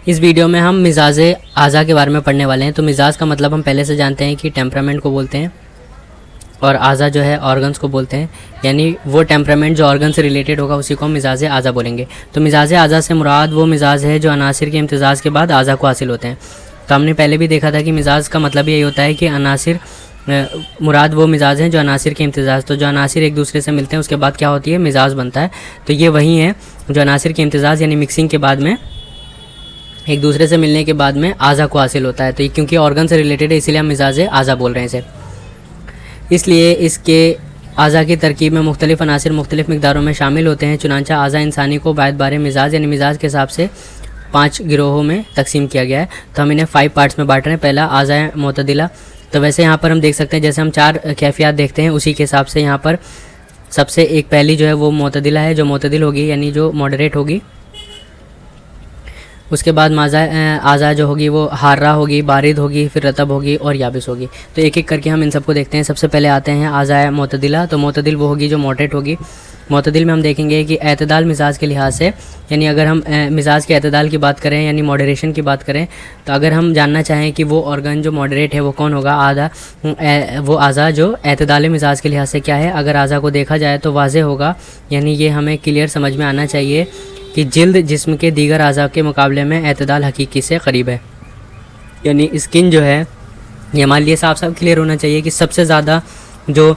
इस वीडियो में हम मिजाज आज़ा के बारे में पढ़ने वाले हैं। तो मिजाज का मतलब हम पहले से जानते हैं कि टेम्परामेंट को बोलते हैं और आज़ा जो है ऑर्गन्स को बोलते हैं, यानी वो टेम्परामेंट जो ऑर्गन से रिलेटेड होगा उसी को हम मिजाज आज़ा बोलेंगे। तो मिजाज आज़ा से मुराद वो मिजाज है जो अनासिर के इम्तिजाज के बाद आज़ा को हासिल होते हैं। तो हमने पहले भी देखा था कि मिजाज का मतलब यही होता है कि अनासिर मुराद वो मिजाज हैं जो अनासिर के इम्तिजाज, तो जो अनासिर एक दूसरे से मिलते हैं उसके बाद क्या होती है, मिजाज बनता है। तो ये वही है जो अनासिर के इम्तिजाज यानी मिक्सिंग के बाद में एक दूसरे से मिलने के बाद में आज़ा को हासिल होता है। तो ये क्योंकि ऑर्गन से रिलेटेड है इसीलिए हम मिजाज आज़ा बोल रहे हैं इसे। इसलिए इसके आज़ा की तरकीब में मुख्तलिफ अनासिर मुख्तलिफ मिकदारों में शामिल होते हैं। चुनांचा आज़ा इंसानी को बायत बारे मिजाज यानी मिजाज के हिसाब से 5 गिरोहों में तकसीम किया गया है। तो हम इन्हें 5 पार्ट्स में बांट रहे हैं। पहला आज़ा मोतदिला। तो वैसे यहाँ पर हम देख सकते हैं जैसे हम 4 कैफियत देखते हैं उसी के हिसाब से यहाँ पर सबसे एक पहली जो है वो मोतदिला है, जो मोतदिल होगी यानी जो मॉडरेट होगी। उसके बाद आज़ा जो होगी वो हार्रा होगी, बारिद होगी, फिर रतब होगी और याबिस होगी। तो एक एक करके हम इन सबको देखते हैं। सबसे पहले आते हैं आज़ा मोतदिला। तो मोतदिल वो होगी जो मॉडरेट होगी। मोतदिल में हम देखेंगे कि एतदाल मिजाज के लिहाज से, यानी अगर हम मिजाज के एतदाल की बात करें यानी मॉडरेशन की बात करें, तो अगर हम जानना चाहें कि वो ऑर्गन जो मॉडरेट है वो कौन होगा, वो आज़ा जो एतदाल मिजाज के लिहाज से क्या है, अगर आज़ा को देखा जाए तो वाज़े होगा, यानी ये हमें क्लियर समझ में आना चाहिए कि जिल्द जिस्म के दीगर आज़ा के मुकाबले में एतदाल हकीकी से करीब है। यानी स्किन जो है ये हमारे लिए साफ साफ क्लियर होना चाहिए कि सबसे ज़्यादा जो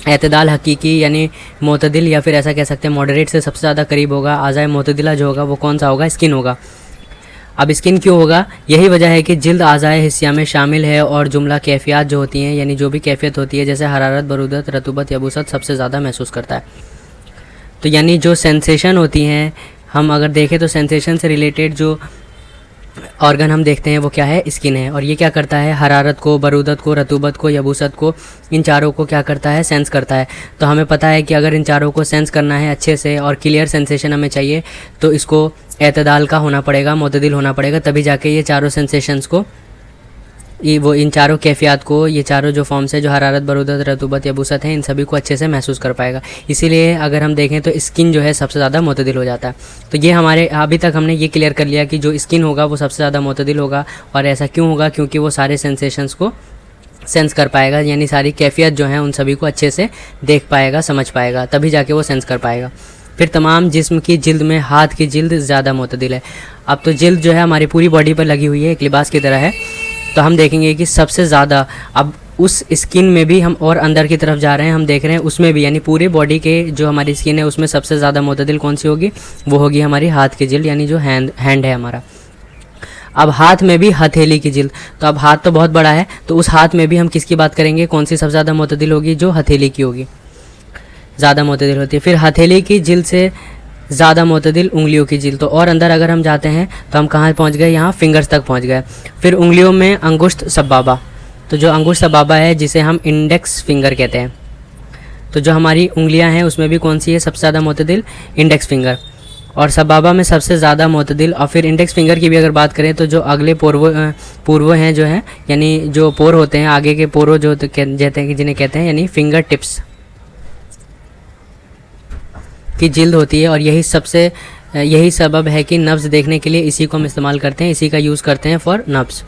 एतदाल हकीकी यानी मोतदिल या फिर ऐसा कह सकते हैं मॉडरेट से सबसे ज़्यादा करीब होगा आज़ा मोतदिला जो होगा वो कौन सा होगा, स्किन होगा। अब स्किन क्यों होगा, यही वजह है कि जिल्द आज़ाए हिस्सिया में शामिल है और जुमला कैफियत जो होती हैं यानी जो भी कैफियत होती है जैसे हरारत, बरूदत, रतूबत, यबूसत सबसे ज़्यादा महसूस करता है। तो यानी जो सेंसेशन होती हैं, हम अगर देखें तो सेंसेशन से रिलेटेड जो ऑर्गन हम देखते हैं वो क्या है, स्किन है। और ये क्या करता है, हरारत को, बरूदत को, रतूबत को, यबूसत को, इन चारों को क्या करता है, सेंस करता है। तो हमें पता है कि अगर इन चारों को सेंस करना है अच्छे से और क्लियर सेंसेशन हमें चाहिए तो इसको एतदाल का होना पड़ेगा, मोतदिल होना पड़ेगा, तभी जाके ये चारों सेंसेशंस को, ये वो इन चारों कैफियत को, ये चारों जो फॉर्म्स है जो हरारत, बरूदत, रतूबत, यबूसत है, इन सभी को अच्छे से महसूस कर पाएगा। इसीलिए अगर हम देखें तो स्किन जो है सबसे ज़्यादा मोतदिल हो जाता है। तो ये हमारे अभी तक हमने ये क्लियर कर लिया कि जो स्किन होगा वो सबसे ज़्यादा मोतदिल होगा। और ऐसा क्यों होगा, क्योंकि वो सारे सेंसेशंस को सेंस कर पाएगा, यानी सारी कैफियत जो है उन सभी को अच्छे से देख पाएगा, समझ पाएगा, तभी जाके वो सेंस कर पाएगा। फिर तमाम जिस्म की जिल्द में हाथ की जिल्द ज़्यादा मोतदिल है। अब तो जिल्द जो है हमारी पूरी बॉडी पर लगी हुई है, एक लिबास की तरह है। तो हम देखेंगे कि सबसे ज़्यादा अब उस स्किन में भी हम और अंदर की तरफ जा रहे हैं, हम देख रहे हैं उसमें भी, यानी पूरे बॉडी के जो हमारी स्किन है उसमें सबसे ज़्यादा मोतदिल कौन सी होगी, वो होगी हमारी हाथ की जिल्द, यानी जो हैंड है हमारा। अब हाथ में भी हथेली की जिल्द। तो अब हाथ तो बहुत बड़ा है, तो उस हाथ में भी हम किसकी बात करेंगे, कौन सी सबसे ज़्यादा मोतदिल होगी, जो हथेली की होगी, ज़्यादा मोतदिल होती है। फिर हथेली की जिल्द से ज़्यादा मोतदिल उंगलियों की जिल्द। तो और अंदर अगर हम जाते हैं तो हम कहाँ पहुँच गए, यहाँ फिंगर्स तक पहुँच गए। फिर उंगलियों में अंगुष्ठ सबाबा। तो जो अंगुष्ठ सबाबा है जिसे हम इंडेक्स फिंगर कहते हैं, तो जो हमारी उंगलियां हैं उसमें भी कौन सी है सबसे ज़्यादा मोतदिल, इंडेक्स फिंगर। और सबाबा में सबसे ज़्यादा मोतदिल। और फिर इंडेक्स फिंगर की भी अगर बात करें तो जो अगले पूर्व हैं जो हैं, यानी जो पोर होते हैं आगे के पोरो जो कहते हैं, जिन्हें कहते हैं यानी फिंगर टिप्स की जिल्द होती है। और यही सबब है कि नब्ज़ देखने के लिए इसी को हम इस्तेमाल करते हैं, इसी का यूज़ करते हैं फॉर नब्ज़।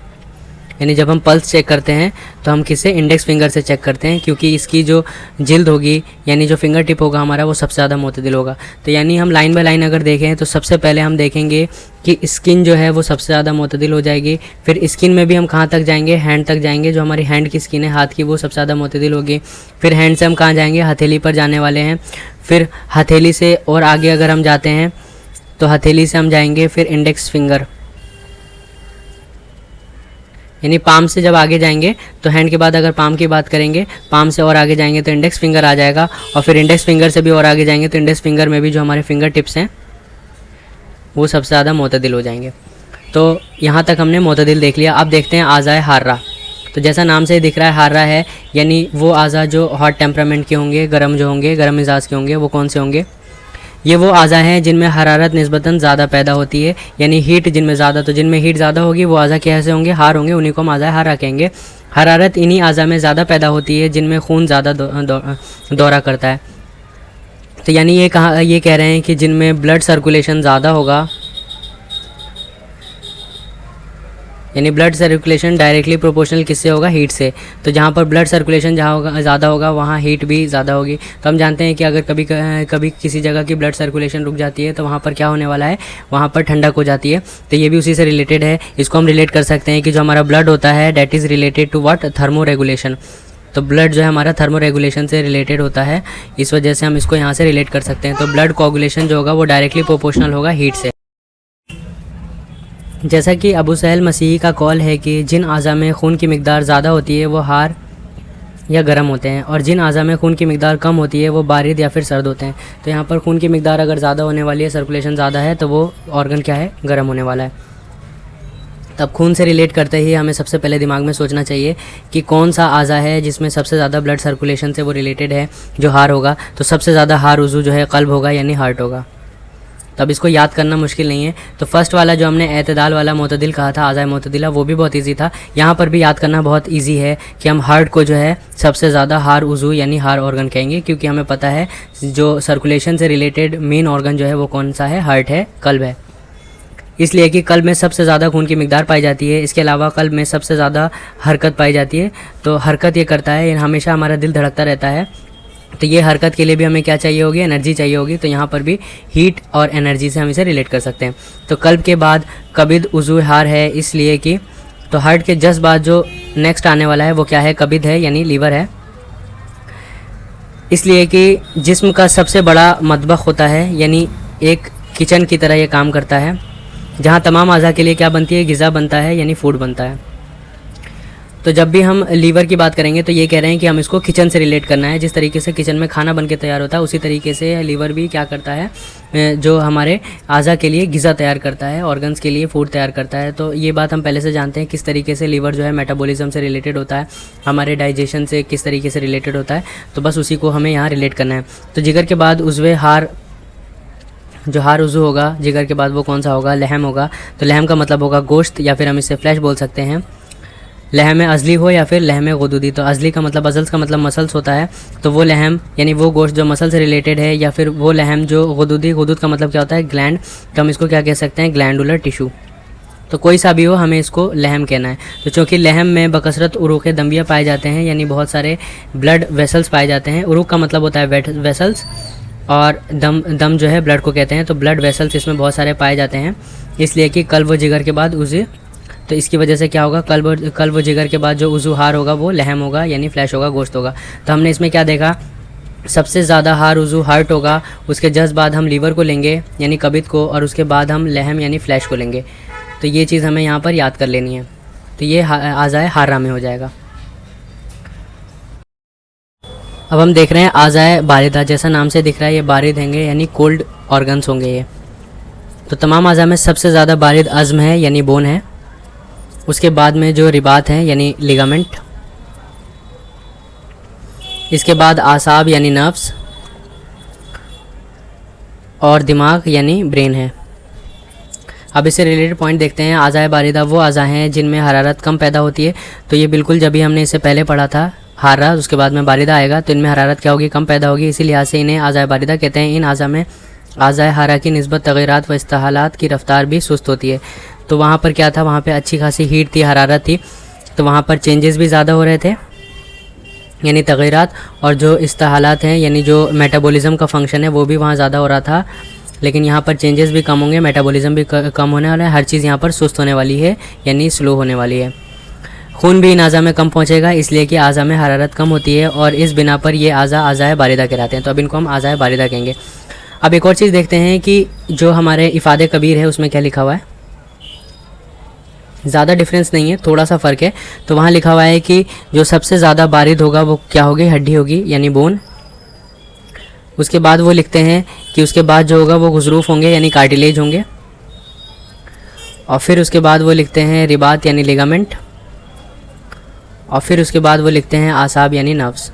यानी जब हम पल्स चेक करते हैं तो हम किससे, इंडेक्स फिंगर से चेक करते हैं, क्योंकि इसकी जो जिल्द होगी यानी जो फिंगर टिप होगा हमारा वो सबसे ज़्यादा मोतदिल होगा। तो यानी हम लाइन बाय लाइन अगर देखें तो सबसे पहले हम देखेंगे कि स्किन जो है वो सबसे ज़्यादा मोतदिल हो जाएगी। फिर स्किन में भी हम कहाँ तक जाएंगे, हैंड तक जाएंगे, जो हमारी हैंड की स्किन है हाथ की वो सबसे ज़्यादा मोतदिल होगी। फिर हैंड से हम कहाँ जाएंगे, हथेली पर जाने वाले हैं। फिर हथेली से और आगे अगर हम जाते हैं तो हथेली से हम जाएंगे फिर इंडेक्स फिंगर, यानी पाम से जब आगे जाएंगे तो हैंड के बाद अगर पाम की बात करेंगे, पाम से और आगे जाएंगे तो इंडेक्स फिंगर आ जाएगा। और फिर इंडेक्स फिंगर से भी और आगे जाएंगे तो इंडेक्स फिंगर में भी जो हमारे फिंगर टिप्स हैं वो सबसे ज़्यादा मोतदिल हो जाएंगे। तो यहाँ तक हमने मोतदिल देख लिया। अब देखते हैं आज़ाए हार्रा। तो जैसा नाम से दिख रहा है हार्रा है, यानी वो आज़ा जो हॉट टेम्परामेंट के होंगे, गर्म मिजाज के होंगे, वो कौन से होंगे, ये वो आज़ा हैं जिनमें हरारत निस्बतन ज़्यादा पैदा होती है, यानी हीट जिनमें ज़्यादा, तो जिनमें हीट ज़्यादा होगी वो आज़ा कैसे होंगे, हार होंगे, उन्हीं को हम आज़ा हारा कहेंगे। हरारत इन्हीं आज़ा में ज़्यादा पैदा होती है जिनमें खून ज़्यादा दौरा करता है। तो यानी ये कह रहे हैं कि जिनमें ब्लड सर्कुलेशन ज़्यादा होगा यानी ब्लड सर्कुलेशन डायरेक्टली प्रोपोर्शनल किससे होगा, हीट से। तो जहाँ पर ब्लड सर्कुलेशन जहाँ होगा ज़्यादा होगा वहाँ हीट भी ज़्यादा होगी। तो हम जानते हैं कि अगर कभी किसी जगह की ब्लड सर्कुलेशन रुक जाती है तो वहाँ पर क्या होने वाला है, वहाँ पर ठंडक हो जाती है। तो ये भी उसी से रिलेटेड है। इसको हम रिलेट कर सकते हैं कि जो हमारा ब्लड होता है that is related to what, thermoregulation. तो ब्लड जो है हमारा थर्मो रेगुलेशन से रिलेटेड होता है, इस वजह से हम इसको यहाँ से रिलेट कर सकते हैं। तो ब्लड कोगुलेशन जो होगा वो डायरेक्टली प्रोपोर्शनल होगा हीट से। जैसा कि अबू सहल मसीही का कॉल है कि जिन आज़ा में खून की मिकदार ज़्यादा होती है वो हार या गर्म होते हैं, और जिन आज़ा में खून की मिकदार कम होती है वो बारिद या फिर सर्द होते हैं। तो यहाँ पर खून की मिकदार अगर ज़्यादा होने वाली है, सर्कुलेशन ज़्यादा है, तो वो ऑर्गन क्या है, गर्म होने वाला है। तब खून से रिलेट करते ही हमें सबसे पहले दिमाग में सोचना चाहिए कि कौन सा आज़ा है जिसमें सबसे ज़्यादा ब्लड सर्कुलेशन से वो रिलेटेड है, जो हार होगा। तो सबसे ज़्यादा हार उज़ू जो है कल्ब होगा, यानी हार्ट होगा। तब इसको याद करना मुश्किल नहीं है। तो फर्स्ट वाला जो हमने एतदाल वाला मोतदिल कहा था, आज़ाए मोतदिला, वो भी बहुत इजी था। यहाँ पर भी याद करना बहुत इजी है कि हम हार्ट को जो है सबसे ज़्यादा हार उज़ू यानी हार ऑर्गन कहेंगे, क्योंकि हमें पता है जो सर्कुलेशन से रिलेटेड मेन ऑर्गन जो है वो कौन सा है, हार्ट है, कल्ब है। इसलिए कि कल्ब में सबसे ज़्यादा खून की मिकदार पाई जाती है। इसके अलावा कल्ब में सबसे ज़्यादा हरकत पाई जाती है। तो हरकत ये करता है, हमेशा हमारा दिल धड़कता रहता है। तो ये हरकत के लिए भी हमें क्या चाहिए होगी, एनर्जी चाहिए होगी। तो यहाँ पर भी हीट और एनर्जी से हम इसे रिलेट कर सकते हैं। तो कल्ब के बाद कबिद उज़ू हार है, इसलिए कि तो हार्ट के जस्ट बाद जो नेक्स्ट आने वाला है वो क्या है, कबिद है, यानी लीवर है। इसलिए कि जिस्म का सबसे बड़ा मतबख होता है, यानी एक किचन की तरह ये काम करता है, जहाँ तमाम आज़ा के लिए क्या बनती है, ग़िज़ा बनता है, यानी फूड बनता है। तो जब भी हम लीवर की बात करेंगे तो ये कह रहे हैं कि हम इसको किचन से रिलेट करना है। जिस तरीके से किचन में खाना बन के तैयार होता है, उसी तरीके से लीवर भी क्या करता है, जो हमारे आज़ा के लिए ग़िज़ा तैयार करता है, ऑर्गन्स के लिए फूड तैयार करता है। तो ये बात हम पहले से जानते हैं किस तरीके से लीवर जो है मेटाबॉलिज्म से रिलेटेड होता है, हमारे डाइजेशन से किस तरीके से रिलेटेड होता है। तो बस उसी को हमें यहाँ रिलेट करना है। तो जिगर के बाद उज़्वे हार, जो हार उज़ू होगा, जिगर के बाद वो कौन सा होगा, लहम होगा। तो लहम का मतलब होगा गोश्त, या फिर हम इसे फ्लैश बोल सकते हैं। लहम अज़ली हो या फिर लहम गुदूदी। तो अज़ली का मतलब, अज़ल्स का मतलब मसल्स होता है। तो वो लहम यानी वो गोश्त जो मसल से रिलेटेड है, या फिर वो लहम जो गुदूदी, गुदूद का मतलब क्या होता है, ग्लैंड। तो हम इसको क्या कह सकते हैं, ग्लैंडुलर टिश्यू। तो कोई सा भी हो, हमें इसको लहम कहना है। तो चूँकि लहम में बकसरत उरूक़ दमिया पाए जाते हैं, यानी बहुत सारे ब्लड वेसल्स पाए जाते हैं। उरूक़ का मतलब होता है वेसल्स, और दम जो है ब्लड को कहते हैं। तो ब्लड वेसल्स इसमें बहुत सारे पाए जाते हैं, इसलिए कि कल्ब व जिगर के बाद उज़ू। तो इसकी वजह से क्या होगा, कल्ब व जिगर के बाद जो उज़ू हार होगा वो लहम होगा, यानी फ्लैश होगा, गोश्त होगा। तो हमने इसमें क्या देखा, सबसे ज़्यादा हार उज़ू हार्ट होगा, उसके जस्ट बाद हम लीवर को लेंगे यानी कबिद को, और उसके बाद हम लहम यानी फ्लैश को लेंगे। तो ये चीज़ हमें यहाँ पर याद कर लेनी है। तो ये आज़ाए हारा में हो जाएगा। अब हम देख रहे हैं आज़ाए बारिदा, जैसा नाम से दिख रहा है ये बारिद होंगे, यानी कोल्ड ऑर्गन्स होंगे ये। तो तमाम आज़ा में सबसे ज़्यादा बारिद अज़्म है, यानी बोन है। उसके बाद में जो रिबात हैं, यानी लिगामेंट। इसके बाद आसाब यानी नर्व्स, और दिमाग यानी ब्रेन है। अब इससे रिलेटेड पॉइंट देखते हैं। आज़ाए बारिदा वो आज़ा हैं जिनमें हरारत कम पैदा होती है। तो ये बिल्कुल जब भी हमने इससे पहले पढ़ा था हारा, उसके बाद में बारिदा आएगा, तो इनमें हरारत क्या होगी, कम पैदा होगी। इसी लिहाज से इन्हें आज़ाए बारिदा कहते हैं। इन आज़ा में आज़ाए हारा की निस्बत तग़य्युरात व इस्तिहालात की रफ्तार भी सुस्त होती है। तो वहाँ पर क्या था, वहाँ पे अच्छी खासी हीट थी, हरारत थी, तो वहाँ पर चेंजेस भी ज़्यादा हो रहे थे, यानी तग़य्युरात। और जो इस्तिहालात हैं, यानी जो मेटाबॉलिज्म का फंक्शन है, वो भी वहाँ ज़्यादा हो रहा था। लेकिन यहाँ पर चेंजेस भी कम होंगे, मेटाबॉलिज्म भी कम होने वाला है, हर चीज़ यहाँ पर सुस्त होने वाली है, यानी स्लो होने वाली है। खून भी इन आज़ा में कम पहुँचेगा, इसलिए कि आज़ा में हरारत कम होती है, और इस बिना पर ये आज़ा आज़ाए बारिदा कहलाते हैं। तो अब इनको हम आज़ाए बारिदा कहेंगे। अब एक और चीज़ देखते हैं कि जो हमारे इफ़ादे कबीर है उसमें क्या लिखा हुआ है। ज़्यादा डिफरेंस नहीं है, थोड़ा सा फ़र्क है। तो वहाँ लिखा हुआ है कि जो सबसे ज़्यादा बारिद होगा वो क्या होगी, हड्डी होगी, यानी बोन। उसके बाद वो लिखते हैं कि उसके बाद जो होगा वो गुज़रूफ़ होंगे, यानी कार्टिलेज होंगे। और फिर उसके बाद वो लिखते हैं रिबात, यानी लिगामेंट। और फिर उसके बाद वो लिखते हैं आसाब, यानी नर्व्स।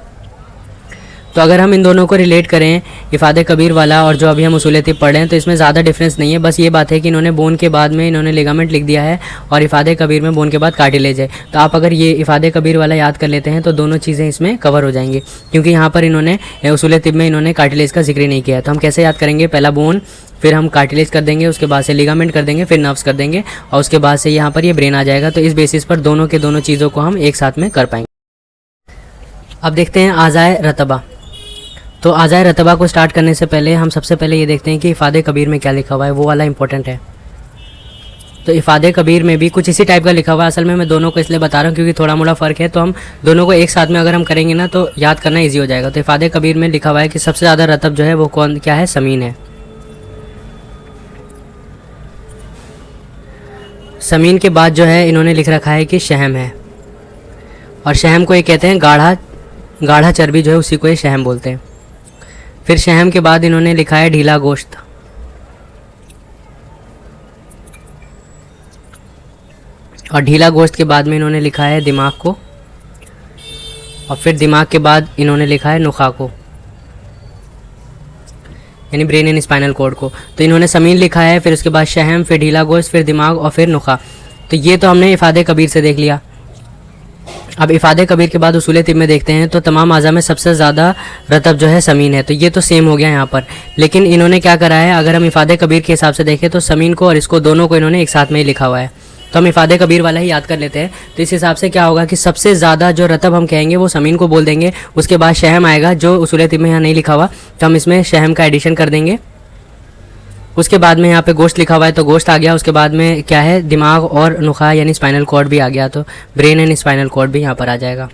तो अगर हम इन दोनों को रिलेट करें, इफ़ादे कबीर वाला और जो अभी हम उसूल तिब पढ़ रहे हैं, तो इसमें ज़्यादा डिफरेंस नहीं है। बस ये बात है कि इन्होंने बोन के बाद में इन्होंने लिगामेंट लिख दिया है और इफ़ादे कबीर में बोन के बाद कार्टिलेज है। तो आप अगर ये इफ़ादे कबीर वाला याद कर लेते हैं तो दोनों चीज़ें इसमें कवर हो जाएंगी, क्योंकि यहाँ पर इन्होंने उसूल तिब में इन्होंने कार्टिलेज का जिक्र नहीं किया है। तो हम कैसे याद करेंगे, पहला बोन, फिर हम कार्टिलेज कर देंगे, उसके बाद से लिगामेंट कर देंगे, फिर नर्व्स कर देंगे और उसके बाद से यहाँ पर ये ब्रेन आ जाएगा। तो इस बेसिस पर दोनों के दोनों चीज़ों को हम एक साथ में कर पाएंगे। अब देखते हैं आज़ाए रतबा। तो आज़ाए रतबा को स्टार्ट करने से पहले हम सबसे पहले ये देखते हैं कि इफ़ादे कबीर में क्या लिखा हुआ है, वो वाला इंपॉर्टेंट है। तो इफ़ादे कबीर में भी कुछ इसी टाइप का लिखा हुआ है। असल में मैं दोनों को इसलिए बता रहा हूँ क्योंकि थोड़ा मोड़ा फ़र्क है, तो हम दोनों को एक साथ में अगर हम करेंगे ना तो याद करना ईजी हो जाएगा। तो इफ़ादे कबीर में लिखा हुआ है कि सबसे ज़्यादा रतब जो है वो कौन क्या है, समीन है। समीन के बाद जो है इन्होंने लिख रखा है कि शहम है, और शहम को ये कहते हैं गाढ़ा चर्बी जो है उसी को ये शहम बोलते हैं। फिर शहम के बाद इन्होंने लिखा है ढीला गोश्त, और ढीला गोश्त के बाद में इन्होंने लिखा है दिमाग को, और फिर दिमाग के बाद इन्होंने लिखा है नुखा को, यानी ब्रेन एंड स्पाइनल कॉर्ड को। तो इन्होंने समीन लिखा है, फिर उसके बाद शहम, फिर ढीला गोश्त, फिर दिमाग और फिर नुखा। तो ये तो हमने इफ़ादे कबीर से देख लिया। अब इफ़ादे कबीर के बाद उसूल तिब में देखते हैं तो तमाम आज़ा में सबसे ज़्यादा रतब जो है समीन है। तो ये तो सेम हो गया यहाँ पर, लेकिन इन्होंने क्या करा है, अगर हम इफ़ादे कबीर के हिसाब से देखें तो समीन को और इसको दोनों को इन्होंने एक साथ में ही लिखा हुआ है। तो हम इफ़ादे कबीर वाला ही याद कर लेते हैं। तो इस हिसाब से क्या होगा कि सबसे ज़्यादा जो रतब हम कहेंगे वो समीन को बोल देंगे। उसके बाद शहम आएगा जो उसूल तिब में यहाँ नहीं लिखा हुआ, तो हम इसमें शहम का एडिशन कर देंगे। उसके बाद में यहाँ पे गोश्त लिखा हुआ है तो गोश्त आ गया। उसके बाद में क्या है, दिमाग और नुखा यानी स्पाइनल कॉर्ड भी आ गया, तो ब्रेन एंड स्पाइनल कॉर्ड भी यहाँ पर आ जाएगा।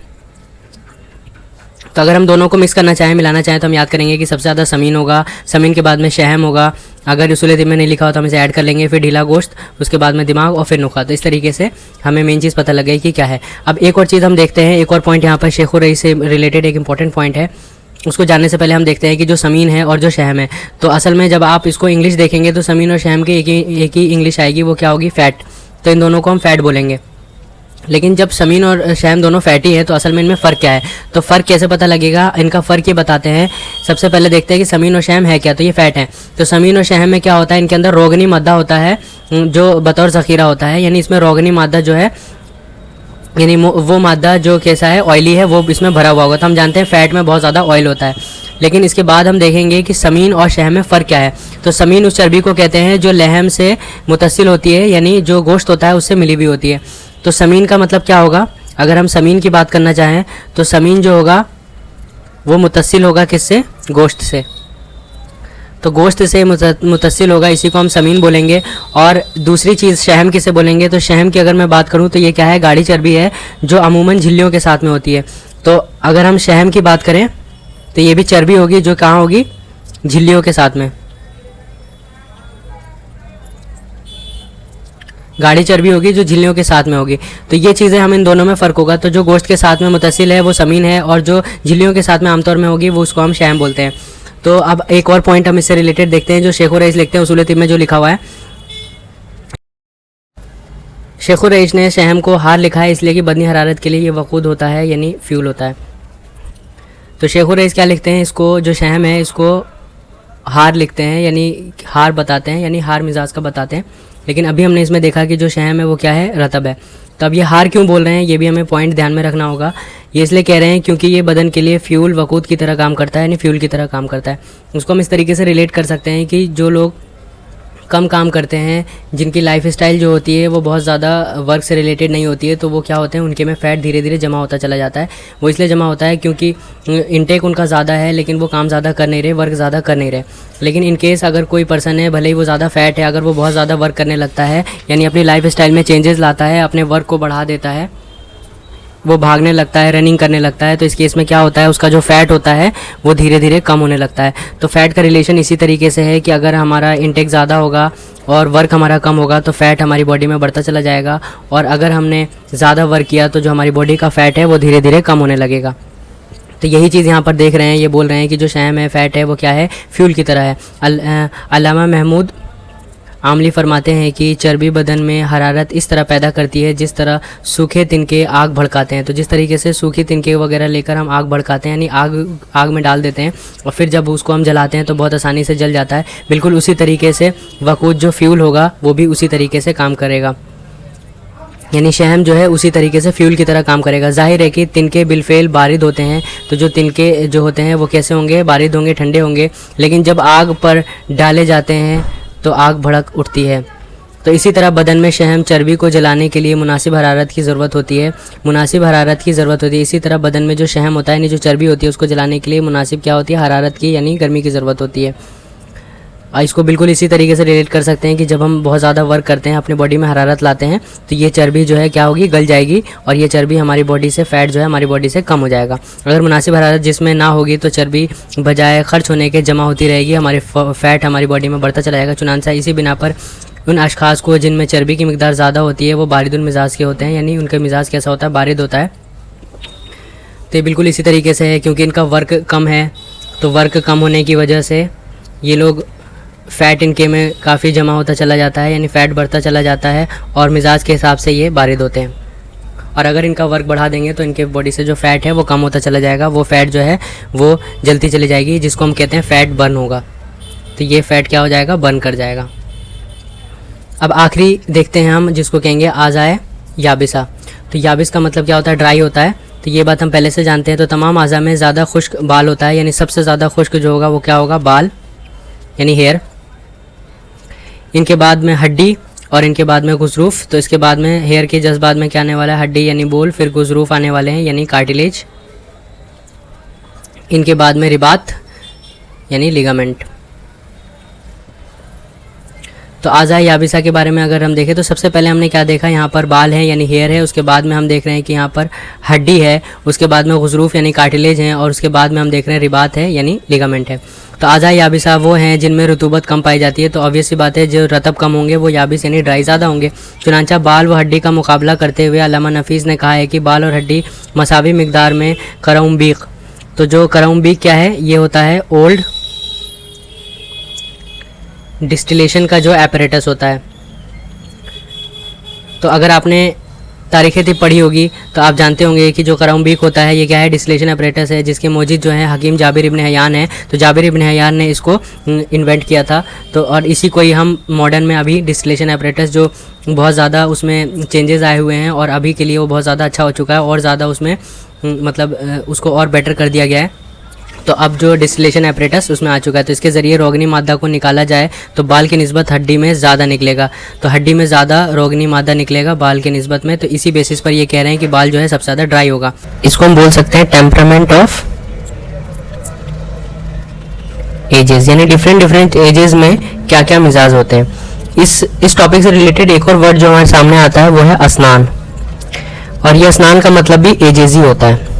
तो अगर हम दोनों को मिक्स करना चाहें, मिलाना चाहें, तो हम याद करेंगे कि सबसे ज़्यादा समीन होगा, समीन के बाद में शहम होगा। अगर उसूल तिब में नहीं लिखा हो तो हम इसे ऐड कर लेंगे, फिर ढीला गोश्त, उसके बाद में दिमाग और फिर नुखा। तो इस तरीके से हमें मेन चीज़ पता लग गई कि क्या है। अब एक और चीज़ हम देखते हैं, एक और पॉइंट यहाँ पर शेखुर रईस से रिलेटेड एक इंपॉर्टेंट पॉइंट है। उसको जानने से पहले हम देखते हैं कि जो समीन है और जो शहम है, तो असल में जब आप इसको इंग्लिश देखेंगे तो समीन और शहम की एक ही इंग्लिश आएगी, वो क्या होगी, फ़ैट। तो इन दोनों को हम फ़ैट बोलेंगे। लेकिन जब समीन और शहम दोनों फैटी है तो असल में इनमें फ़र्क क्या है, तो फ़र्क कैसे पता लगेगा, इनका फ़र्क ये बताते हैं। सबसे पहले देखते हैं कि समीन और शहम है क्या, तो ये फ़ैट है। तो समीन और शहम में क्या होता है, इनके अंदर रोगनी मादा होता है जो बतौर ज़ख़ीरा होता है, यानी इसमें रोगनी मादा जो है, यानी वो मादा जो कैसा है, ऑयली है, वो इसमें भरा हुआ होगा। तो हम जानते हैं फ़ैट में बहुत ज़्यादा ऑयल होता है। लेकिन इसके बाद हम देखेंगे कि समीन और शहम में फ़र्क क्या है। तो समीन उस चर्बी को कहते हैं जो लहम से मुतसिल होती है, यानी जो गोश्त होता है उससे मिली हुई होती है। तो समीन का मतलब क्या होगा, अगर हम समीन की बात करना चाहें तो समीन जो होगा वो मुतसिल होगा किससे, गोश्त से। तो गोश्त से मुतसिल होगा, इसी को हम समीन बोलेंगे। और दूसरी चीज़ शहम किसे बोलेंगे, तो शहम की अगर मैं बात करूं तो ये क्या है, गाढ़ी चर्बी है जो अमूमन झिल्लियों के साथ में होती है। तो अगर हम शहम की बात करें तो ये भी चर्बी होगी जो कहाँ होगी, झिल्लियों के साथ में। गाढ़ी चर्बी होगी जो झिल्लियों के साथ में होगी। तो ये चीज़ें हम इन दोनों में फ़र्क होगा। तो जो गोश्त के साथ में मुतसिल है वो समीन है, और जो झिल्लियों के साथ में आमतौर में होगी वो उसको हम शहम बोलते हैं। तो अब एक और पॉइंट हम इससे रिलेटेड देखते हैं जो शेखुर रईस लिखते हैं उसूल तिब में, जो लिखा हुआ है। शेखुर रईस ने शहम को हार लिखा है इसलिए कि बदनी हरारत के लिए ये वक़ूद होता है, यानी फ्यूल होता है। तो शेखुर रईस क्या लिखते हैं, इसको जो शहम है इसको हार लिखते हैं, यानी हार बताते हैं, यानी हार मिजाज का बताते हैं। लेकिन अभी हमने इसमें देखा कि जो शहम है वो क्या है, रतब है। तो अब ये हार क्यों बोल रहे हैं, ये भी हमें पॉइंट ध्यान में रखना होगा। ये इसलिए कह रहे हैं क्योंकि ये बदन के लिए फ्यूल वक़ूद की तरह काम करता है, यानी फ्यूल की तरह काम करता है। उसको हम इस तरीके से रिलेट कर सकते हैं कि जो लोग कम काम करते हैं, जिनकी लाइफ स्टाइल जो होती है वो बहुत ज़्यादा वर्क से रिलेटेड नहीं होती है, तो वो क्या होते हैं, उनके में फ़ैट धीरे धीरे जमा होता चला जाता है। वो इसलिए जमा होता है क्योंकि इनटेक उनका ज़्यादा है लेकिन वो काम ज़्यादा कर नहीं रहे, वर्क ज़्यादा कर नहीं रहे। लेकिन इन केस अगर कोई पर्सन है, भले ही वो ज़्यादा फ़ैट है, अगर वो बहुत ज़्यादा वर्क करने लगता है, यानी अपनी लाइफ स्टाइल में चेंजेस लाता है, अपने वर्क को बढ़ा देता है, वो भागने लगता है, रनिंग करने लगता है, तो इस केस में क्या होता है, उसका जो फ़ैट होता है वो धीरे धीरे कम होने लगता है। तो फ़ैट का रिलेशन इसी तरीके से है कि अगर हमारा इंटेक ज़्यादा होगा और वर्क हमारा कम होगा तो फ़ैट हमारी बॉडी में बढ़ता चला जाएगा, और अगर हमने ज़्यादा वर्क किया तो जो हमारी बॉडी का फ़ैट है वो धीरे धीरे कम होने लगेगा। तो यही चीज़ यहाँ पर देख रहे हैं, ये बोल रहे हैं कि जो शहम है, फ़ैट है, वो क्या है, फ्यूल की तरह है। अल्लामा महमूद आमली फरमाते हैं कि चर्बी बदन में हरारत इस तरह पैदा करती है जिस तरह सूखे तिनके आग भड़काते हैं। तो जिस तरीके से सूखे तिनके वगैरह लेकर हम आग भड़काते हैं, यानी आग में डाल देते हैं और फिर जब उसको हम जलाते हैं तो बहुत आसानी से जल जाता है, बिल्कुल उसी तरीके से वकूद जो फ्यूल होगा वो भी उसी तरीके से काम करेगा, यानी शहम जो है उसी तरीके से फ्यूल की तरह काम करेगा। जाहिर है कि तिनके बिलफेल बारिद होते हैं, तो जो तिनके जो होते हैं वो कैसे होंगे, बारिद होंगे, ठंडे होंगे, लेकिन जब आग पर डाले जाते हैं तो आग भड़क उठती है। तो इसी तरह बदन में शहम चर्बी को जलाने के लिए मुनासिब हरारत की ज़रूरत होती है, मुनासिब हरारत की ज़रूरत होती है। इसी तरह बदन में जो शहम होता है, यानी जो चर्बी होती है, उसको जलाने के लिए मुनासिब क्या होती है, हरारत की, यानी गर्मी की ज़रूरत होती है। इसको बिल्कुल इसी तरीके से रिलेट कर सकते हैं कि जब हम बहुत ज़्यादा वर्क करते हैं, अपनी बॉडी में हरारत लाते हैं, तो ये चर्बी जो है क्या होगी, गल जाएगी और ये चर्बी हमारी बॉडी से, फैट जो है हमारी बॉडी से कम हो जाएगा। अगर मुनासिब हरारत जिसमें ना होगी तो चर्बी बजाय खर्च होने के जमा होती रहेगी, हमारे फैट हमारी बॉडी में बढ़ता चला जाएगा। चुनांचा इसी बिना पर उन अशखास को जिनमें चर्बी की मिकदार ज़्यादा होती है वो बारिदुल मिजाज के होते हैं, यानी उनका मिजाज कैसा होता है, बारिद होता है। तो ये बिल्कुल इसी तरीके से है, क्योंकि इनका वर्क कम है, तो वर्क कम होने की वजह से ये लोग फ़ैट इनके में काफ़ी जमा होता चला जाता है, यानी फ़ैट बढ़ता चला जाता है और मिजाज के हिसाब से ये बारिद होते हैं। और अगर इनका वर्क बढ़ा देंगे तो इनके बॉडी से जो फ़ैट है वो कम होता चला जाएगा, वो फ़ैट जो है वो जलती चली जाएगी, जिसको हम कहते हैं फ़ैट बर्न होगा। तो ये फ़ैट क्या हो जाएगा, बर्न कर जाएगा। अब आखिरी देखते हैं हम, जिसको कहेंगे आज़ाए याबिसा। तो याबिस का मतलब क्या होता है, ड्राई होता है। तो ये बात हम पहले से जानते हैं। तो तमाम आज़ा में ज़्यादा खुश्क बाल होता है, यानी सबसे ज़्यादा खुश्क जो होगा वो क्या होगा, बाल, यानी हेयर। इनके बाद में हड्डी और इनके बाद में गुज़रूफ। तो इसके बाद में हेयर के जस्ट बाद में क्या आने वाला है, हड्डी यानी बोल, फिर गुज़रूफ आने वाले हैं यानी कार्टिलेज। इनके बाद में रिबात यानी लिगामेंट। तो आज़ा याबिसा के बारे में अगर हम देखें तो सबसे पहले हमने क्या देखा, यहाँ पर बाल है यानी हेयर है, उसके बाद में हम देख रहे हैं कि यहाँ पर हड्डी है, उसके बाद में गुज़रूफ यानी कार्टिलेज है, और उसके बाद में हम देख रहे हैं रिबात है यानी लिगामेंट है। तो आज़ा याबिसा वो हैं जिनमें रुतूबत कम पाई जाती है। तो ऑब्वियस सी बात है, जो रतब कम होंगे वो याबिस यानी ड्राई ज़्यादा होंगे। चुनांचा बाल व हड्डी का मुकाबला करते हुए अल्लामा नफीस ने कहा है कि बाल और हड्डी मसावी मिकदार में करौम्बीक। तो जो करौम्बीक क्या है, ये होता है ओल्ड डिस्टिलेशन का जो एपरेटस होता है। तो अगर आपने तारीख़ तिब पढ़ी होगी तो आप जानते होंगे कि जो करौम्बीक होता है ये क्या है, डिस्टिलेशन एपरेटस है, जिसके मौजिद जो है हकीम जाबिर इब्न हयान है। तो जाबिर इब्न हयान ने इसको इन्वेंट किया था। तो और इसी को ही हम मॉडर्न में अभी डिस्टिलेशन एपरेटस, जो बहुत ज़्यादा उसमें चेंजेस आए हुए हैं और अभी के लिए वो बहुत ज़्यादा अच्छा हो चुका है और ज़्यादा उसमें मतलब उसको और बेटर कर दिया गया है। तो अब जो डिस्टिलेशन एपरेटस उसमें आ चुका है। तो इसके ज़रिए रोगनी मादा को निकाला जाए तो बाल की निस्बत हड्डी में ज़्यादा निकलेगा। तो हड्डी में ज़्यादा रोगनी मादा निकलेगा बाल की निस्बत में। तो इसी बेसिस पर ये कह रहे हैं कि बाल जो है सबसे ज़्यादा ड्राई होगा। इसको हम बोल सकते हैं टेम्परामेंट ऑफ एजेस, यानी डिफरेंट एजेस में क्या क्या मिजाज होते हैं। इस टॉपिक से रिलेटेड एक और वर्ड जो हमारे सामने आता है वो है असनान, और ये असनान का मतलब भी एजेस ही होता है।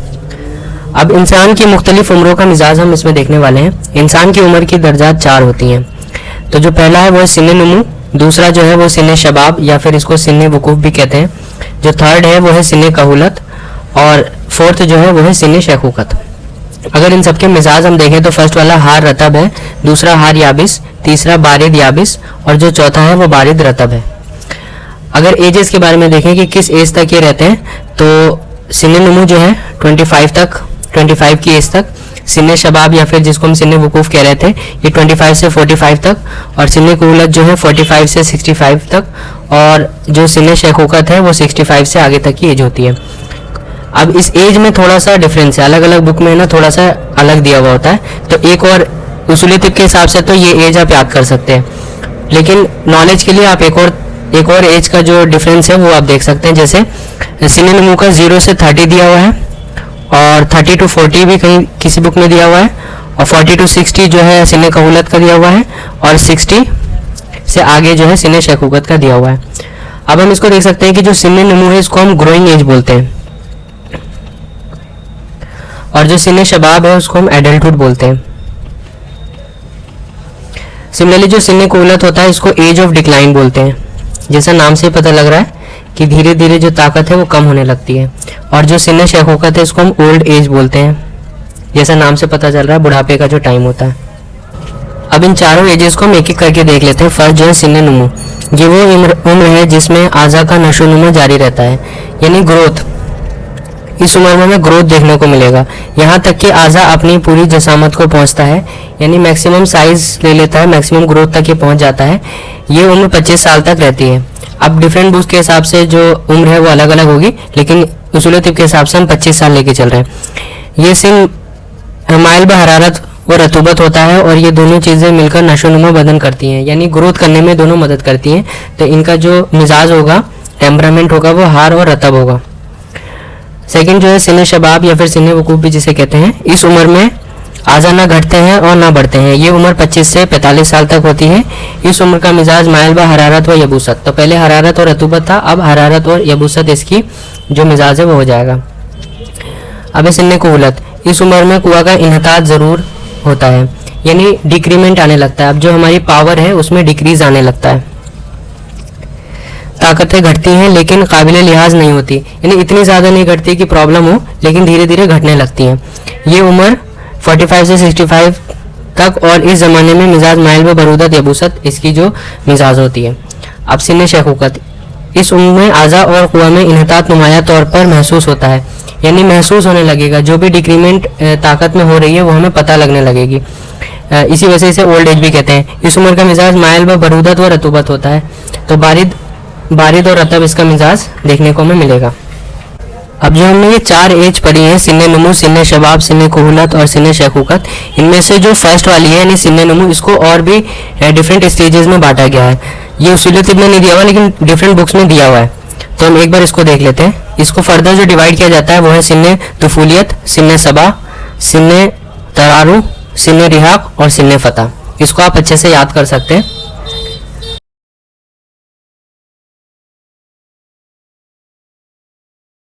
अब इंसान की मुख्तलिफ उम्रों का मिजाज हम इसमें देखने वाले हैं। इंसान की उम्र की दर्जात 4 होती हैं। तो जो पहला है वो है सिन नुमू, दूसरा जो है वो सिन शबाब या फिर इसको सिन वकूफ़ भी कहते हैं, जो थर्ड है वो है सिन कहूलत, और फोर्थ जो है वो है सिन शैखूकत। अगर इन सबके मिजाज हम देखें तो फर्स्ट वाला हार रतब है, दूसरा हार याबिस, तीसरा बारिद याबिस, और जो चौथा है वो बारिद रतब है। अगर एजेस के बारे में देखें कि किस एज तक ये रहते हैं, तो सिन नुमू जो है 25 की एज तक, सिन शबाब या फिर जिसको हम सिन वकूफ़ कह रहे थे ये 25 से 45 तक, और सिन कहूलत जो है 45 से 65 तक, और जो सिन शैखूकत है वो 65 से आगे तक की एज होती है। अब इस एज में थोड़ा सा डिफरेंस है, अलग अलग बुक में ना थोड़ा सा अलग दिया हुआ होता है। तो एक और उसूली तिब के हिसाब से तो ये एज आप याद कर सकते हैं, लेकिन नॉलेज के लिए आप एक और एज का जो डिफरेंस है वो आप देख सकते हैं। जैसे सिन नुमू का 0 से 30 दिया हुआ है, और 30 to 40 भी कहीं किसी बुक में दिया हुआ है, और 40 to 60 जो है सिन कहूलत का दिया हुआ है, और 60 से आगे जो है सिन शैखूकत का दिया हुआ है। अब हम इसको देख सकते हैं कि जो सिन नुमू है इसको हम ग्रोइंग एज बोलते हैं, और जो सिन शबाब है उसको हम एडल्टहुड बोलते हैं। सिमिलरली जो सिन कहूलत होता है इसको एज ऑफ डिक्लाइन बोलते हैं, जैसा नाम से पता लग रहा है कि धीरे धीरे जो ताकत है वो कम होने लगती है। और जो सिन शैखूकत है इसको हम ओल्ड एज बोलते हैं, जैसा नाम से पता चल रहा है बुढ़ापे का जो टाइम होता है। अब इन चारों एजेस को हम एक एक करके देख लेते हैं। फर्स्ट जो है सिन्ने नुमू, ये वो उम्र है जिसमें आज़ा का नशोनुमा जारी रहता है, यानी ग्रोथ। इस उम्र में हमें ग्रोथ देखने को मिलेगा, यहाँ तक कि आज़ा अपनी पूरी जसामत को पहुँचता है, यानी मैक्सिमम साइज ले लेता है, मैक्सिमम ग्रोथ तक ये पहुँच जाता है। ये उम्र 25 साल तक रहती है। अब डिफरेंट बुक्स के हिसाब से जो उम्र है वो अलग अलग होगी, लेकिन उसूल तिब के हिसाब से हम 25 साल लेके चल रहे हैं। ये सिन माइल ब हरारत और रतूबत होता है, और ये दोनों चीज़ें मिलकर नशोनुमा बदन करती हैं, यानी ग्रोथ करने में दोनों मदद करती हैं। तो इनका जो मिजाज होगा, टेम्परामेंट होगा, वो हार और रतब होगा। सेकंड जो है सिने शबाब या फिर सिने वकूफ भी जिसे कहते हैं। इस उम्र में आज़ा ना घटते हैं और ना बढ़ते हैं। ये उम्र 25 से 45 साल तक होती है। इस उम्र का मिजाज माइल ब हरारत व यबूसत, तो पहले हरारत और रतूबत था, अब हरारत और यबूसत इसकी जो मिजाज है वो हो जाएगा। अब सिन्ने कुहलत, इस उम्र में कुआ का इन्हतात ज़रूर होता है, यानी डिक्रीमेंट आने लगता है। अब जो हमारी पावर है उसमें डिक्रीज आने लगता है। ताकतें घटती हैं लेकिन काबिल लिहाज नहीं होती, यानी इतनी ज़्यादा नहीं घटती कि प्रॉब्लम हो, लेकिन धीरे धीरे घटने लगती हैं। ये उम्र 45 से 65 तक, और इस ज़माने में मिजाज माइल व बरूदत यबूसत इसकी जो मिजाज होती है। अब सिन शैखुकत, इस उम्र में आज़ा और कुआ में इन्हतात नुमाया तौर पर महसूस होता है, यानी महसूस होने लगेगा। जो भी डिक्रीमेंट ताकत में हो रही है वो हमें पता लगने लगेगी। इसी वजह से इसे ओल्ड एज भी कहते हैं। इस उम्र का मिजाज माइल व बरूदत व रतूबत होता है, तो बारिद और रतब इसका मिजाज देखने को हमें मिलेगा। अब जो हमने ये 4 एज पढ़ी है, सिन्ने नुमू, सिन्ने शबाब, सिन्ने कुहलत और सिन्ने शैखुकत, इनमें से जो फर्स्ट वाली है यानी सिन्ने नुमू, इसको और भी डिफरेंट स्टेजेस में बांटा गया है। ये उसूल तिब में नहीं दिया हुआ, लेकिन डिफरेंट बुक्स में दिया हुआ है, तो हम एक बार इसको देख लेते हैं। इसको फर्दर जो डिवाइड किया जाता है वो है सिन्ने तुफूलियत, सिन्ने सबा, सिन्ने तरारू, सिन्ने रिहाक और सिन्ने फतह। इसको आप अच्छे से याद कर सकते हैं।